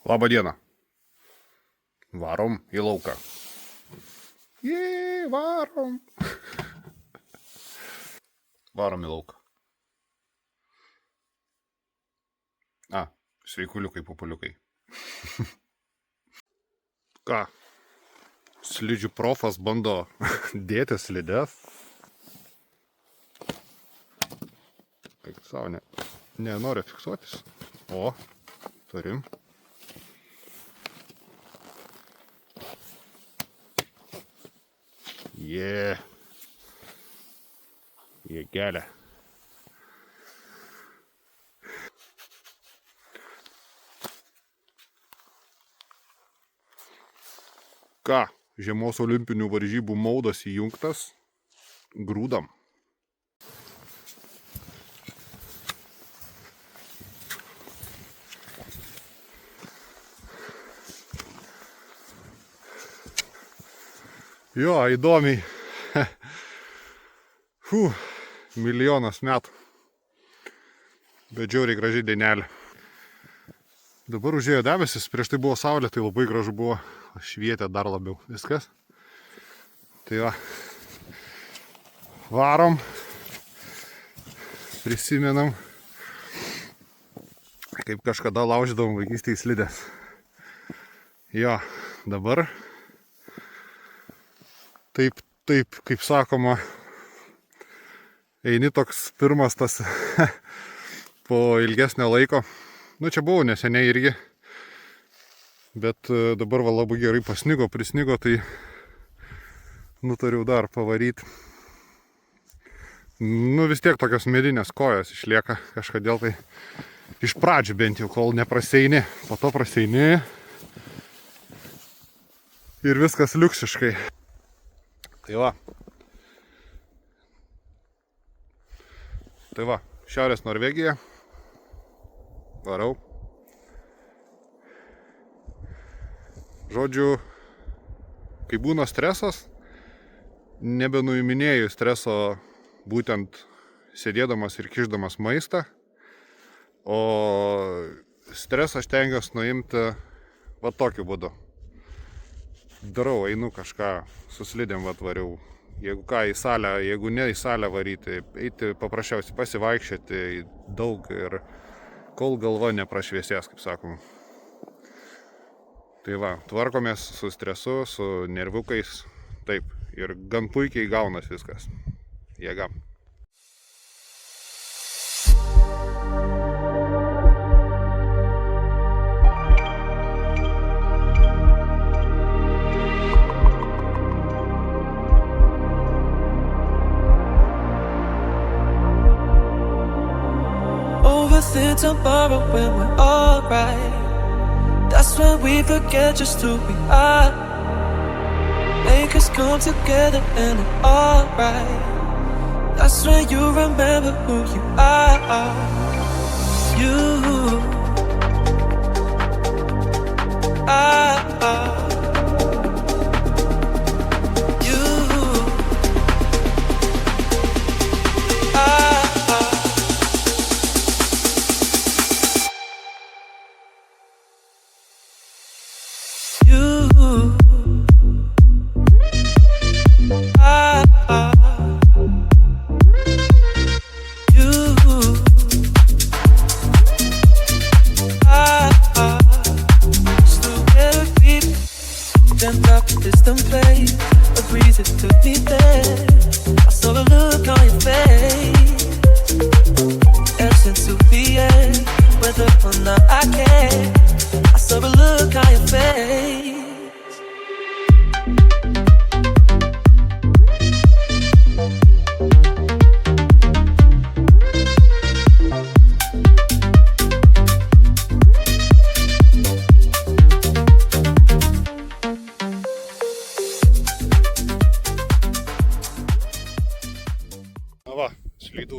Labą dieną. Varom į lauką. Varom. Varom į lauką. Sveikuliukai, populiukai. Ką? Slidžių profas bando dėti slides. Eik savo, nenori fiksuotis. O, turim. Jėgelė. Ką, žiemos olimpinių varžybų maudas įjungtas, grūdam. Jo, įdomiai. Milijonas metų. Bet žiauriai graži dienelė. Dabar užėjo debesis, prieš tai buvo saulė, tai labai gražu buvo. Švietė dar labiau viskas. Tai va. Varom. Prisimenam, kaip kažkada laužydavom vaikystėje slidės. Jo, dabar taip, kaip sakoma, eini toks pirmas tas po ilgesnio laiko. Nu, čia buvau neseniai irgi. Bet dabar va labai gerai prisnigo, tai nutariau dar pavaryti. Nu, vis tiek tokios medinės kojos išlieka kažkodėl tai iš pradžių bent jau, kol nepraseini. Po to praseini ir viskas liuksiškai. Tai va, Šiaurės Norvegija. Varau. Žodžiu, kai būna stresas, nebenuiminėju streso būtent sėdėdamas ir kišdamas maistą, o stresą aš tengiuosi nuimti va tokiu būdu. Darau, einu kažką su slidėm variau. Jeigu ką į salę, jeigu ne į salę varyti, eiti paprasčiausiai pasivaikščioti daug ir kol galva neprašviesės, kaip sakoma. Tai va, tvarkomės su stresu, su nerviukais, taip, ir gan puikiai gaunas viskas. Jėga. Overthink tomorrow when we're alright. That's when we forget just who we are. Make us come together and it's alright. That's when you remember who you are. You are.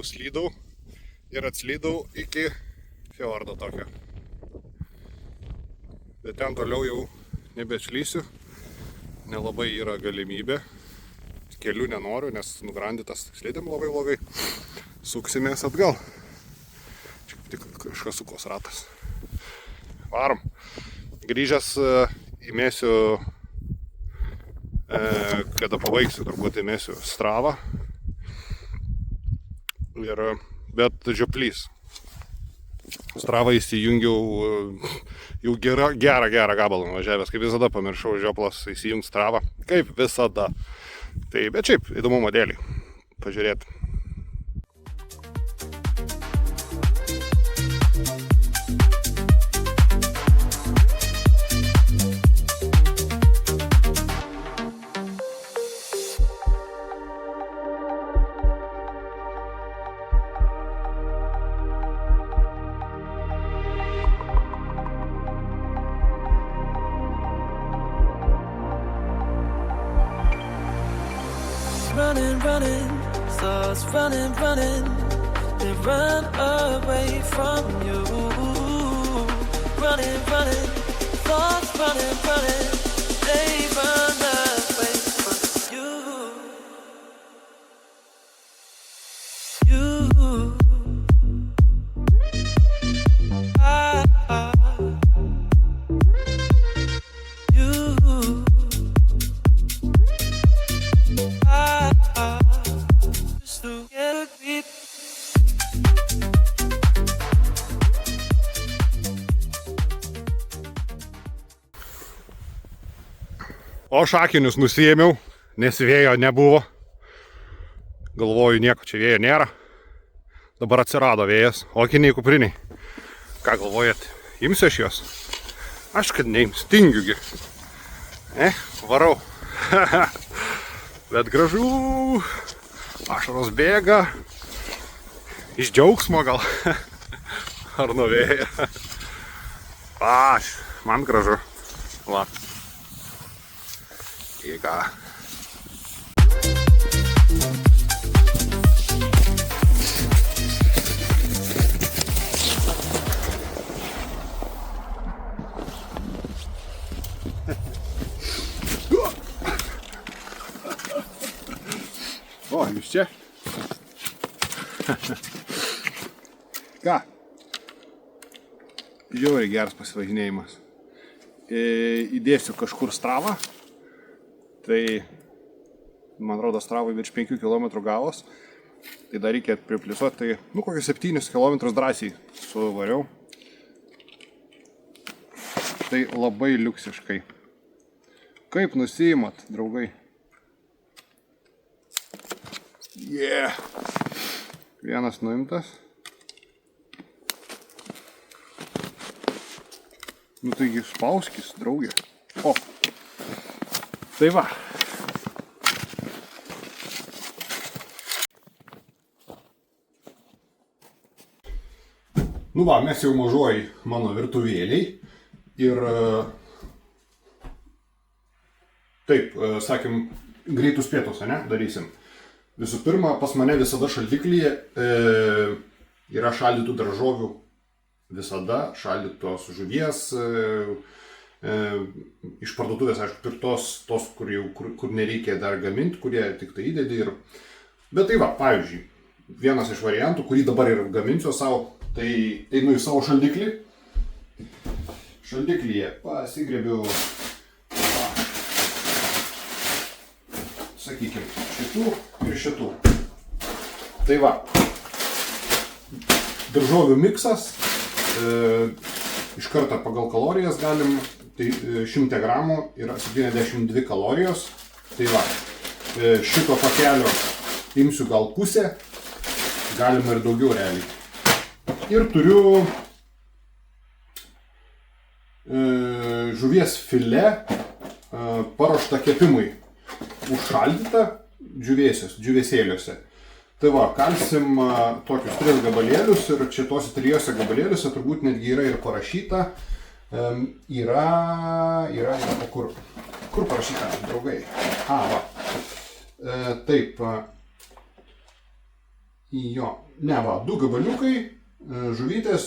Slydau ir atslydau iki fjordo tokio. Bet ten toliau jau nebešlysiu, nelabai yra galimybė. Kelių nenoriu, nes nugrandytas slidėm labai blogai. Suksimės atgal. Čia tik kažkas sukos ratas. Varom. grįžęs įmėsiu, kada pabaigsiu, turbūt įmėsiu Stravą. Bet žioplys. Stravą įsijungiau jau gerą gabalą nuvažiavęs, kaip visada pamiršau žioplas įsijungti Stravą, kaip visada. Tai bet šiaip įdomumo dėlį pažiūrėti. Running, thoughts running, they run away from you. Running, thoughts running, they run away from you. O šakinius nusiėmiau, nes vėjo nebuvo. Galvoju, nieko čia vėjo nėra. Dabar atsirado vėjas, o akiniai kupriniai. Ką galvojat, imsiu aš juos? Aš kad neims, tingiugi. Varau. Bet gražu. Ašaros bėga. Iš džiaugsmo gal. Ar nuo vėjo. Man gražu. Va. Jėga. O, jūs čia? Ką? Žiauriai geras pasivažinėjimas. Įdėsiu kažkur Stravą. Tai, man rodo, Stravai virš 5 km gavos. Tai dar reikia priplisuoti, tai, kokius 7 km drąsiai suvariau. Tai labai liuksiškai. Kaip nusiimat, draugai? Vienas nuimtas. Taigi spauskis, draugė. O! Tai va. Mes jau mažuoji mano virtuvėliai. Ir taip, sakėm, greitus pietus, darysim. Visų pirma, pas mane visada šaldiklyje yra šaldytų daržovių. Visada šaldytos žuvies. Iš parduotuvės, aišku, pirktos tos, kur nereikia dar gaminti, kurie tik tai įdedi. Bet tai va, pavyzdžiui, vienas iš variantų, kurį dabar ir gaminsiu savo, tai einu į savo šaldiklį. Šaldiklyje pasigriebiu, sakykime, šitų ir šitų. Tai va, daržovių miksas, iš karto pagal kalorijas galim. Tai 100 gramų yra 72 kalorijos. Tai va, šito pakelio imsiu gal pusę, galima ir daugiau realiai. Ir turiu žuvies filė paruoštą kepimui, užšaldytą džiūvėsėliuose. Tai va, kalsim tokius 3 gabalėlius ir čia tose 3 gabalėliuose turbūt netgi yra ir parašyta. Yra kur parašyta, draugai? Va. Taip. Jo, 2 gabaliukai žuvytės,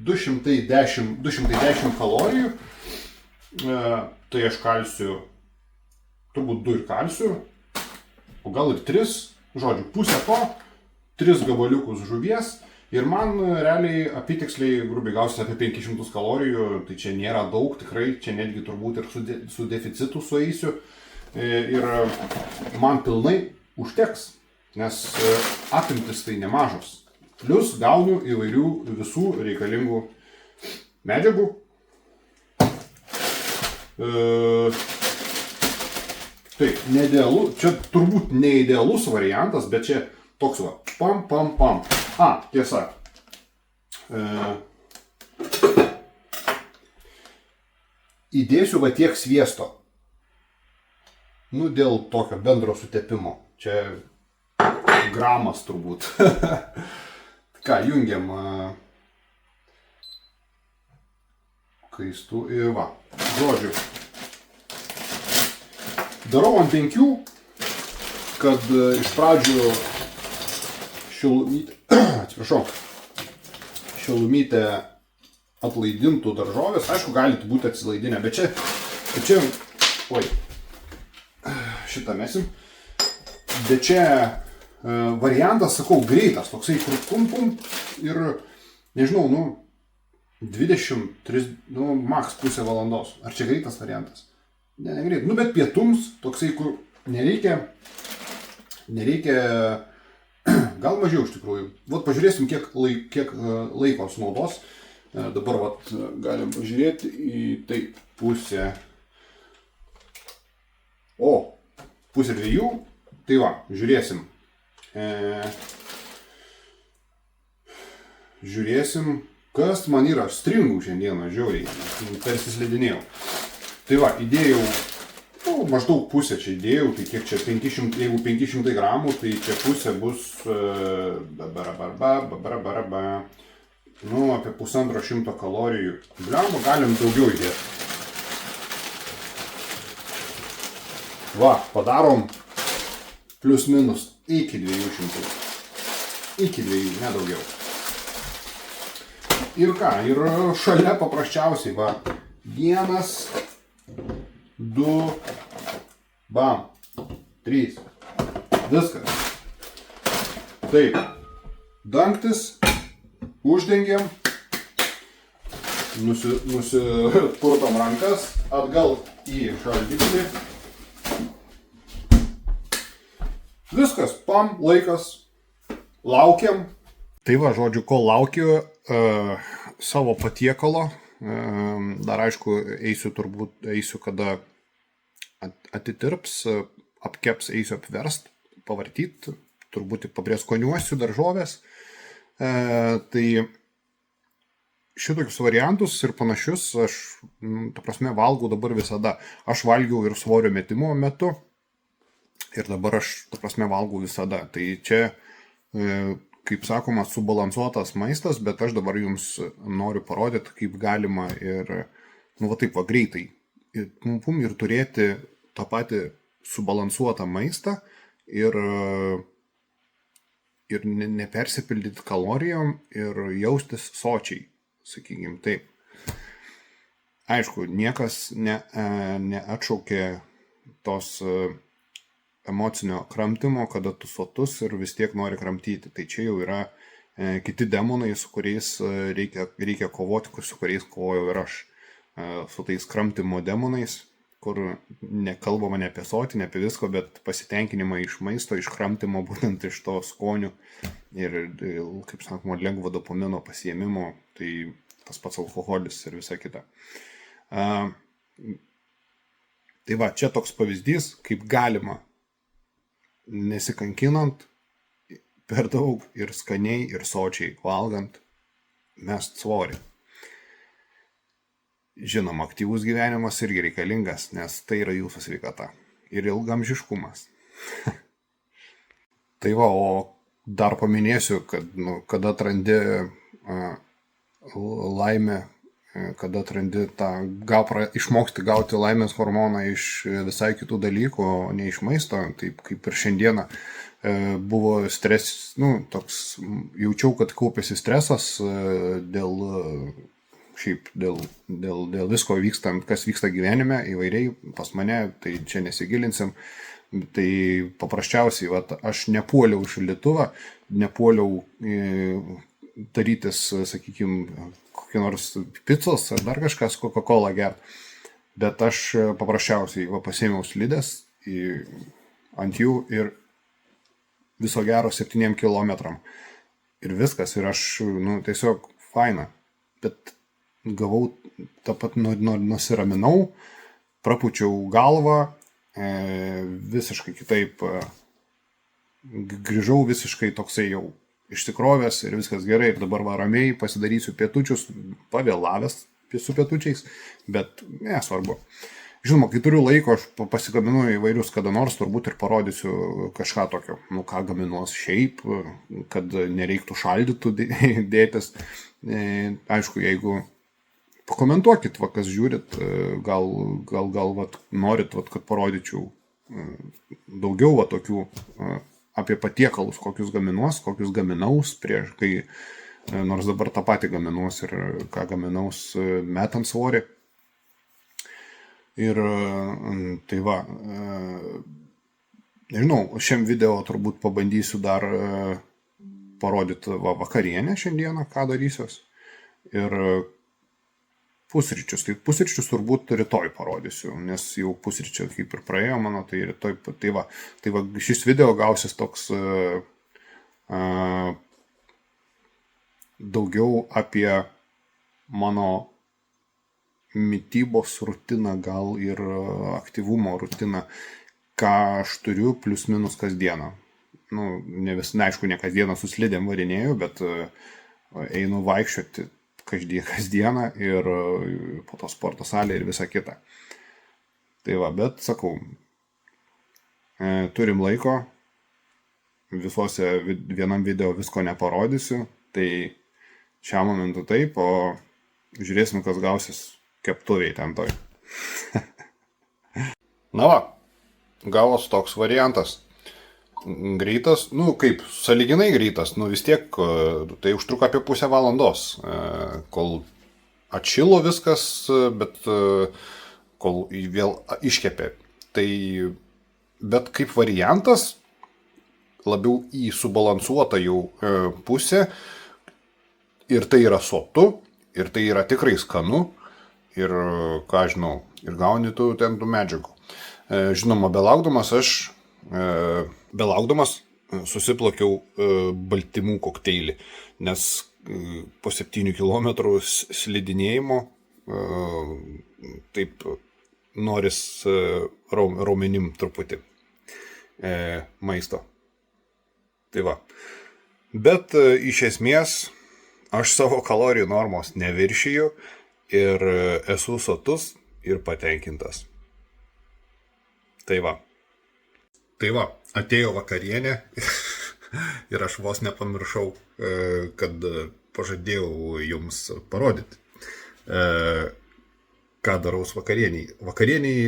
210 kalorijų. Tai aš kalsiu, turbūt 2 ir kalsiu, o gal ir 3, žodžiu, pusę to, 3 gabaliukus žuvies Ir man realiai apitiksliai, grubiai gausi apie 500 kalorijų, tai čia nėra daug, tikrai, čia netgi turbūt ir su deficitu sueisiu. Ir man pilnai užteks, nes apimtis tai nemažos. Plius gaunu įvairių visų reikalingų medžiagų. Taip, neidealu, čia turbūt neidealus variantas, bet čia toks va, pam. Tiesa. Įdėsiu va tiek sviesto. Dėl tokio bendro sutepimo. Čia gramas turbūt. Ką, jungiam kaistų ir va. Žodžiu. Darau ant 5, kad iš pradžių šilumytę atlaidintų daržovės. Aišku, galite būti atsilaidinę, bet čia šitą mesim. Bet čia variantas, sakau, greitas, toksai pum ir, nežinau, 20-30, maks pusę valandos. Ar čia greitas variantas? Ne greit. Bet pietums, toksai, kur nereikia, gal mažiau iš tikrųjų. Vat pažiūrėsim, kiek laiko sunaudos. Dabar vat galim pažiūrėti į tai pusę. Pusę 2. Tai va, žiūrėsim. Žiūrėsim, kas man yra. Stringų šiandieną, žiauriai. Tarsi slidinėjau. Tai va, įdėjau, maždaug pusę čia įdėjau, tai kiek čia 500, jeigu 500 gramų, tai čia pusė bus apie 150 kalorijų. Bliamba, galim daugiau įdėti. Va, padarom plius minus iki 200. Iki 2, nedaugiau. Ir ką, ir šalia paprasčiausiai, va, 1, 2, bam, 3, viskas. Taip, dangtis, uždengiam, nusipurtom rankas, atgal į šaldiklį. Viskas, laikas, laukiam. Tai va, žodžiu, kol laukiu savo patiekalo, dar aišku, eisiu kada atitirps, apkeps, eisiu apverst, pavartyt, turbūt paprieskoniuosiu daržovės. Tai šitokius variantus ir panašius aš, valgau dabar visada. Aš valgiau ir svorio metimo metu. Ir dabar aš, valgau visada. Tai čia, kaip sakoma, subalansuotas maistas, bet aš dabar jums noriu parodyti, kaip galima ir, greitai. Ir turėti tą patį subalansuotą maistą ir nepersipildyti kalorijom ir jaustis sočiai, sakykim taip. Aišku, niekas neatšaukė tos emocinio kramtymo, kada tu sotus ir vis tiek nori kramtyti. Tai čia jau yra kiti demonai, su kuriais reikia kovoti, su kuriais kovojau ir aš. Su tais kramtymo demonais, kur nekalbama ne apie sotį, ne apie visko, bet pasitenkinimą iš maisto, iš kramtymo, būtent iš to skonių ir, kaip sakoma, lengvo dopamino pasiėmimo, tai tas pats alkoholis ir visa kita. Tai va, čia toks pavyzdys, kaip galima nesikankinant per daug ir skaniai ir sočiai valgant mest svorį. Žinoma, aktyvus gyvenimas irgi reikalingas, nes tai yra jūsų sveikata ir ilgamžiškumas. Tai va, o dar paminėsiu, kad kada atrandi laimę, kada atrandi išmoksti gauti laimės hormoną iš visai kitų dalykų, o ne iš maisto, taip kaip ir šiandieną buvo toks, jaučiau, kad kaupėsi stresas dėl visko vykstant, kas vyksta gyvenime įvairiai pas mane, tai čia nesigilinsim. Tai paprasčiausiai, aš nepuoliau šaldytuvą, nepuoliau darytis, sakykime, kokį nors picos ar dar kažkas, Coca-Cola gert. Bet aš paprasčiausiai pasėmiau slides ant jų ir viso gero 7 kilometram. Ir viskas, ir aš tiesiog faina. Bet gavau tą pat nusiraminau, prapučiau galvą, visiškai kitaip grįžau visiškai toksai jau išsikrovęs ir viskas gerai. Ir dabar ramiai pasidarysiu pietučius, pavėlavęs su pietučiais, bet nesvarbu. Žinoma, kai turiu laiko, aš pasigaminu įvairius kada nors, turbūt ir parodysiu kažką tokio, ką gaminuos šiaip, kad nereiktų šaldytų dėtis. Aišku, jeigu pakomentuokit, kas žiūrit, gal norit, kad parodyčiau daugiau tokių apie patiekalus, kokius gaminuos, kokius gaminaus prieš, kai nors dabar tą patį gaminuos ir ką gaminaus metant svorį. Ir tai nežinau, šiam video turbūt pabandysiu dar parodyti vakarienę šiandieną, ką darysiuos. Ir pusryčius. Tai pusryčius turbūt rytoj parodysiu, nes jau pusryčiai kaip ir praėjo mano, tai rytoj. Tai šis video gausis toks daugiau apie mano mitybos rutiną, gal ir aktyvumo rutiną, ką aš turiu plius minus kasdieną. Aišku, ne kasdieną su slidėm varinėjau, bet einu vaikščioti kasdieną ir po to sporto salę ir visą kitą. Tai bet sakau, turim laiko, vienam video visko neparodysiu, tai šiam momentu taip, o žiūrėsim, kas gausis keptuviai ten toj. Gavos toks variantas. Greitas, kaip sąlyginai greitas, vis tiek tai užtruko apie pusę valandos, kol atšilo viskas, bet kol vėl iškepė. Bet kaip variantas, labiau į subalansuotą jau pusę, ir tai yra sotu, ir tai yra tikrai skanu, ir ką žinau, ir gauni tu ten tų medžiagų. Žinoma, belaukdamas susiplakiau baltymų kokteilį, nes po 7 kilometrų slidinėjimo taip noris raumenim truputį maisto. Tai Bet iš esmės aš savo kalorijų normos neviršiju ir esu sotus ir patenkintas. Tai atėjo vakarienė ir aš vos nepamiršau, kad pažadėjau jums parodyti, ką darau vakarieniai. Vakarieniai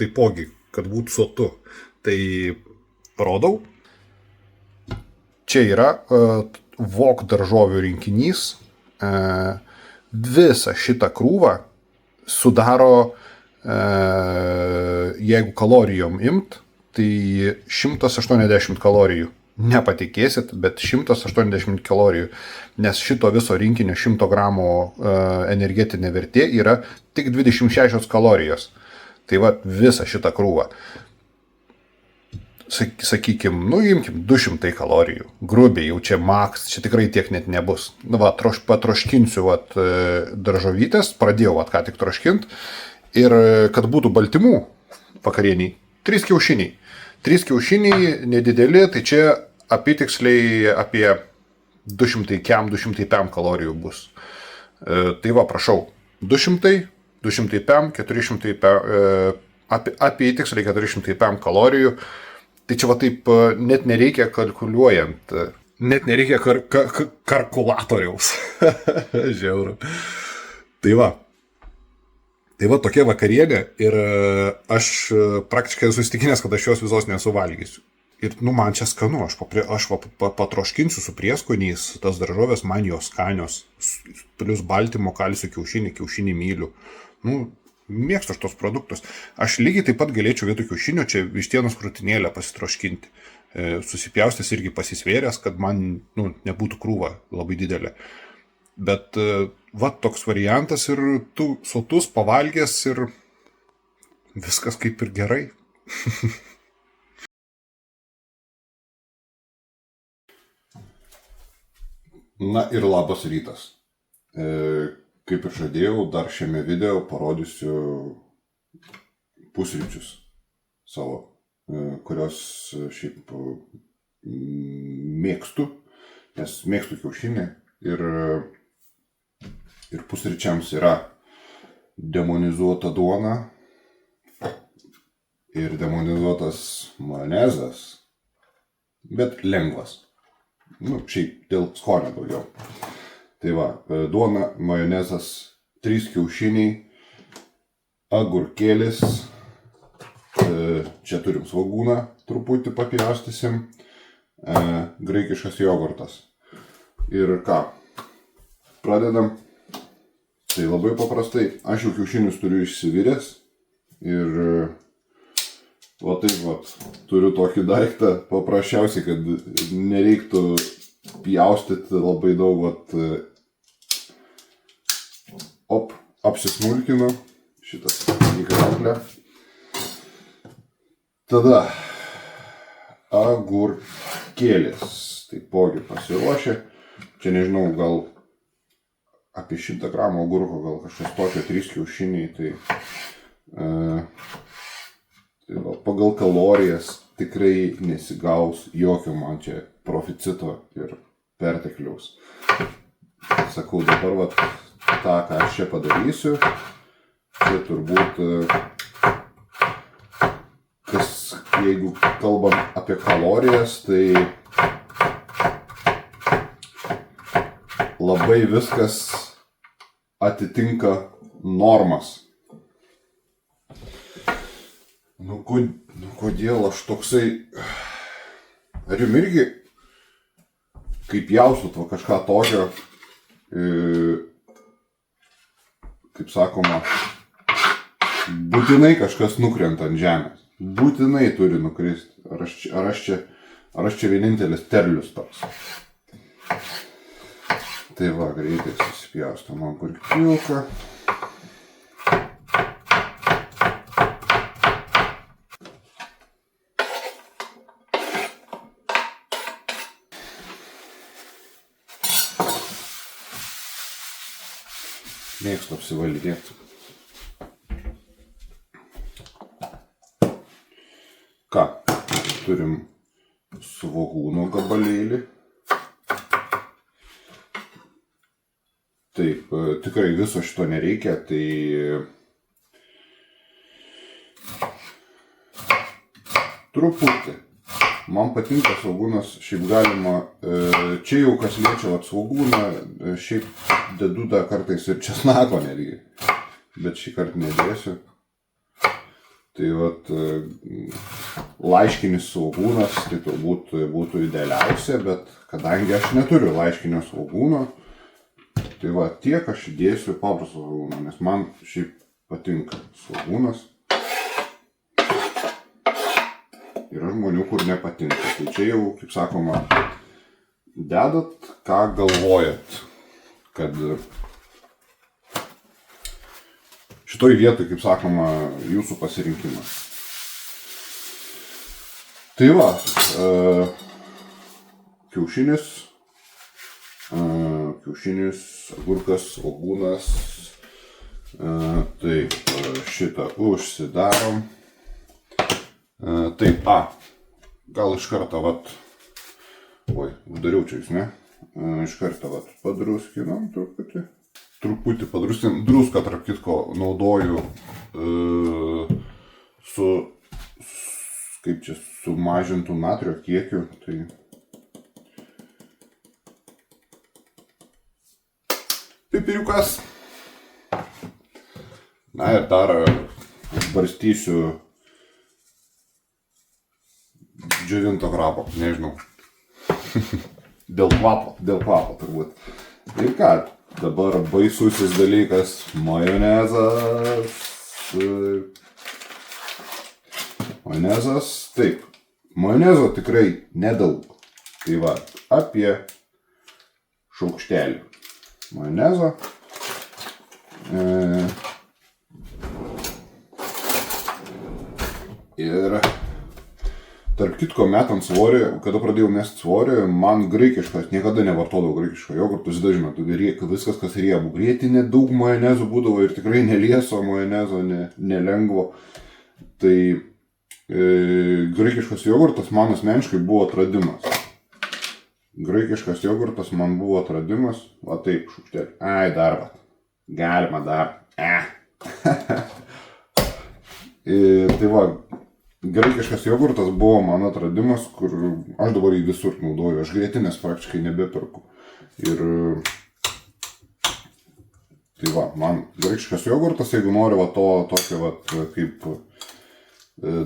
taipogi, kad būtų sotu, tai parodau. Čia yra Wok daržovių rinkinys. Visą šitą krūvą sudaro, jeigu kalorijom imt, tai 180 kalorijų. Nepatikėsit, bet 180 kalorijų, nes šito viso rinkinio 100 gramų energetinė vertė yra tik 26 kalorijos. Tai visą šitą krūvą. Sakykim, imkim 200 kalorijų. Grubiai, jau čia maks, čia tikrai tiek net nebus. Patroškinsiu daržovytės, pradėjau ką tik troškint. Ir kad būtų baltymų vakarieniai, 3 kiaušiniai. 3 kiaušiniai nedideli, tai čia apytiksliai apie 200-205 kalorijų bus. Tai prašau, 200, 205, 400, apytiksliai 405 kalorijų. Tai čia taip net nereikia kalkuliuojant, net nereikia kalkulatoriaus. Žiauru. Tai tokia vakarienė ir aš praktiškai esu įsitikinęs, kad aš jos visos nesuvalgysiu. Ir man čia skanu, aš patroškinsiu su prieskoniais, tas daržovės man jos skanios, plius baltymo, kalcio kiaušinį myliu. Mėgstu aš tos produktus. Aš lygiai taip pat galėčiau vietoj kiaušinio čia vištienos krūtinėlę pasitroškinti. susipjaustęs irgi pasisvėręs, kad man nebūtų krūva labai didelė. Bet va toks variantas ir tu sotus pavalgęs ir viskas kaip ir gerai. Na ir labas rytas. Kaip ir žadėjau, dar šiame video parodysiu pusryčius savo, kurios šiaip mėgstu, nes mėgstu kiaušinį ir pusryčiams yra demonizuota duona ir demonizuotas majonezas, bet lengvas. Šiaip dėl skonio daugiau. Tai va, duona, majonezas, 3 kiaušiniai, agurkėlis, čia turim svogūną, truputį papjaustysim, graikiškas jogurtas. Ir ką, pradedam. Tai labai paprastai, aš jau kiaušinius turiu išsiviręs ir va taip va, turiu tokį daiktą, paprasčiausiai, kad nereiktų pjaustyti labai daug, apsismulkinu, šitas į krauklę. Tada agurkėlis, taipogi pasiruošę, čia nežinau, gal apie 100 gramų agurko, gal kažkas tokio, 3 kiaušiniai, tai pagal kalorijas tikrai nesigaus jokio man čia proficito ir pertekliaus. Sakau, dabar tą, ką aš čia padarysiu, čia turbūt, jeigu kalbam apie kalorijas, tai labai viskas atitinka normas. Kodėl aš toksai... Ar jums irgi, kaip jaustot kažką tokio, kaip sakoma, būtinai kažkas nukrenta ant žemės. Būtinai turi nukristi. Ar aš čia vienintelis terlius toks. Tai va, greitai susipjaustom agurkiuką. Mėgstu apsivalgyti. Ką? Turim svogūno gabalėlį. Taip, tikrai viso šito nereikia, tai truputį. Man patinka svogūnas, šiaip galima, čia jau kas liečia svogūną, šiaip dedu dar kartais ir česnako netgi, bet šį kartą nedėsiu. Tai laiškinis svogūnas, tai turbūt būtų idealiausia, bet kadangi aš neturiu laiškinio svogūno, tai tiek aš įdėsiu paprastą svogūną, nes man šiaip patinka svogūnas. Yra žmonių, kur nepatinka. Tai čia jau, kaip sakoma, dedat, ką galvojat, kad šitoj vietoj, kaip sakoma, jūsų pasirinkimas. Tai va, kiaušinis, agurkas, svogūnas, taip, šitą užsidarom. Taip, gal iš karto, uždariau čia jūs, ne? Iš karto, padruskinam truputį padruskinam. Druską, tarp kitko, naudoju su mažintų natrio kiekiu, tai pipiriukas. Na ir dar barstysiu džiovinto krapo, nežinau. Dėl kvapo turbūt. Ir ką, dabar baisusis dalykas, majonezas. Majonezas, taip, Majonezo tikrai nedaug. Tai va, apie šaukštelį majonezo. Ir tarp kitko metant svorį, kada pradėjau mesti svorį, man graikiškas, niekada nevartodavau graikiško jogurto, žinoma, viskas kas riebu. Grietinė daug majonezo būdavo ir tikrai nelieso majonezo, nelengvo. Tai graikiškas jogurtas man asmeniškai buvo atradimas. Graikiškas jogurtas man buvo atradimas, va taip, šaukštelį. Ai, dar va, galima dar. Tai va, graikiškas jogurtas buvo mano atradimas, kur aš dabar jį visur naudoju, aš grietinės praktiškai nebeperku. Ir tai va, man graikiškas jogurtas, jeigu nori va to tokio va, kaip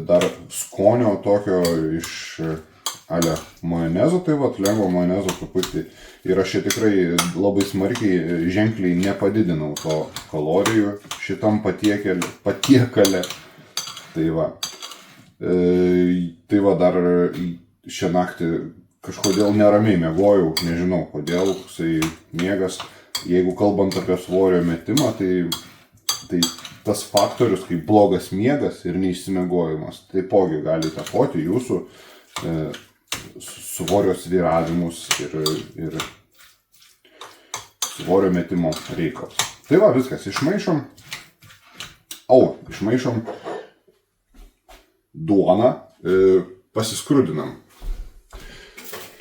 dar skonio tokio iš ale majonezo, tai va, lengvo majonezo truputį. Ir aš čia tikrai labai smarkiai, ženkliai nepadidinau to kalorijų šitam patiekale. Tai va. Tai va, dar šią naktį kažkodėl neramiai miegojau, nežinau kodėl, miegas. Jeigu kalbant apie svorio metimą, tai tas faktorius kaip blogas miegas ir neišsimiegojimas taipogi gali įtakoti jūsų svorio svyravimus ir svorio metimo reikalus. Tai va, viskas, išmaišom duoną, pasiskrudinam.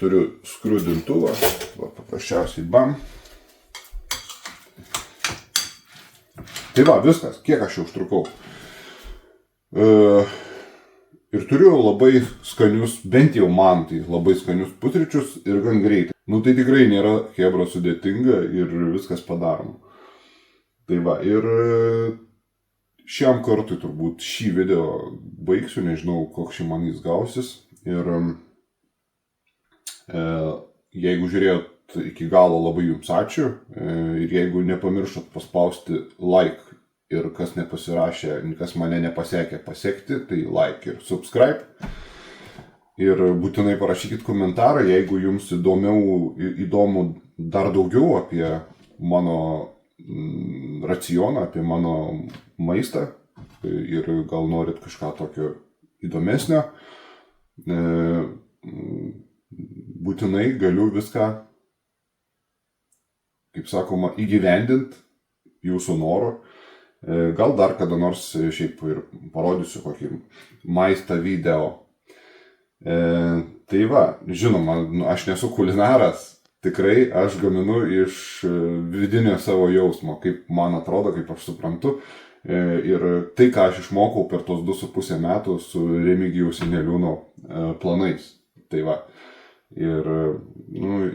Turiu skrudintuvą, va, paprasčiausiai bam. Tai va, viskas, kiek aš jau užtrukau. Ir turiu labai skanius, bent jau man tai labai skanius pusryčius ir gan greitai. Nu tai tikrai nėra chebra sudėtinga ir viskas padaroma. Tai va, ir šiam kartui turbūt šį video baigsiu, nežinau, koks šį man jis gausis. Ir jeigu žiūrėjot iki galo, labai jums ačiū. Ir jeigu nepamiršot paspausti like ir kas nepasirašė, kas mane nepasiekė pasiekti, tai like ir subscribe. Ir būtinai parašykit komentarą, jeigu jums įdomu dar daugiau apie mano racioną, apie mano maistą ir gal norit kažką tokio įdomesnio, būtinai galiu viską, kaip sakoma, įgyvendinti jūsų norų. Gal dar kada nors šiaip ir parodysiu kokį maistą video. Tai va, žinoma, aš nesu kulinaras. Tikrai aš gaminu iš vidinio savo jausmo, kaip man atrodo, kaip aš suprantu. Ir tai, ką aš išmokau per tos 2,5 metų su Remigijaus Janeliūno planais. Tai va. Ir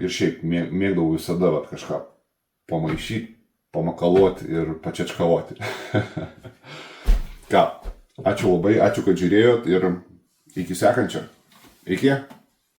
šiaip mėgdavau visada va, kažką pamaišyti, pamakaluoti ir pačečkavoti. Ką, ačiū labai, ačiū, kad žiūrėjot ir iki sekančio. Iki.